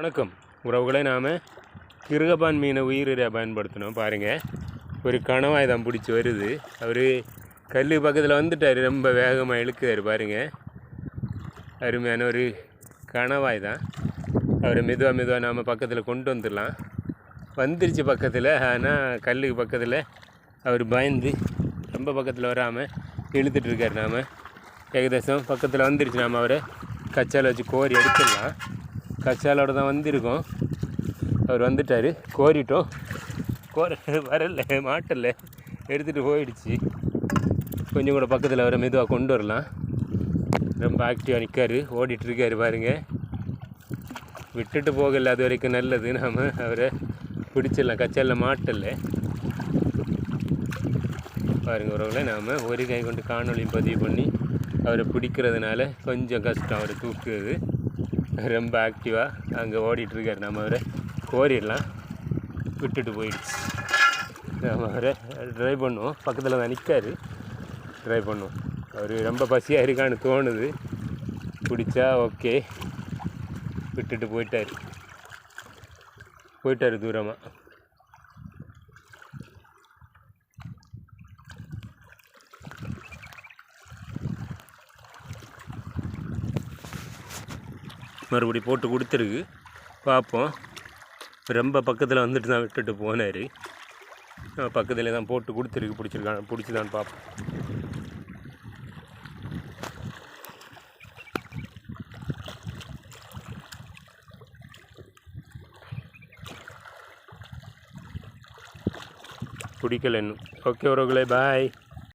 வணக்கம் உறவுகளை, நாம் கிருகபான் மீனை உயிரிழை பயன்படுத்தினோம். பாருங்கள், ஒரு கணவாய் தான் பிடிச்சி வருது. அவர் கல் பக்கத்தில் வந்துட்டார், ரொம்ப வேகமாக இழுக்குறாரு. பாருங்கள், அருமையான ஒரு கணவாய் தான். அவரை மெதுவாக நாம் பக்கத்தில் கொண்டு வந்துடலாம். வந்துருச்சு பக்கத்தில். ஆனால் கல்லுக்கு பக்கத்தில் அவர் பயந்து ரொம்ப பக்கத்தில் வராமல் இழுத்துட்ருக்கார். நாம் ஏகதேசம் பக்கத்தில் வந்துருச்சு. நாம் அவரை கச்சால் வச்சு கோரி எடுத்துடலாம். கச்சாலோடு தான் வந்திருக்கோம். அவர் வந்துட்டார். கோரிட்டோம். வரல, மாட்டல, எடுத்துகிட்டு போயிடுச்சு. கொஞ்சம் கூட பக்கத்தில் அவரை மெதுவாக கொண்டு வரலாம். ரொம்ப ஆக்டிவாக நிற்காரு, ஓடிட்டுருக்காரு. பாருங்கள், விட்டுட்டு போகல, அது வரைக்கும் நல்லது. நாம் அவரை பிடிச்சிடலாம். கச்சாலில் மாட்டல. பாருங்கள் உறவுகளை, நாம் ஒரு கை கொண்டு காணொலியும் பதிவு பண்ணி அவரை பிடிக்கிறதுனால கொஞ்சம் கஷ்டம் அவரை தூக்குறது. ரொம்ப ஆக்டிவாக அங்கே ஓடிட்டுருக்காரு. நம்ம அவரை கோரிடலாம். விட்டுட்டு போயிடுச்சு. நம்ம அவரை ட்ரை பண்ணுவோம். பக்கத்தில் தான் நிற்காரு. ட்ரை பண்ணுவோம். அவர் ரொம்ப பசியாக இருக்கான்னு தோணுது. பிடிச்சா ஓகே. விட்டுட்டு போயிட்டார் தூரமாக. மறுபடி போட்டு கொடுத்துருக்கு. பார்ப்போம். ரொம்ப பக்கத்தில் வந்துட்டு தான் விட்டுட்டு போனார். பக்கத்தில் தான் போட்டு கொடுத்துருக்கு. பிடிச்சிதான்னு பார்ப்போம். பிடிக்கல இன்னும். ஓகே உறவுகளே, பாய்.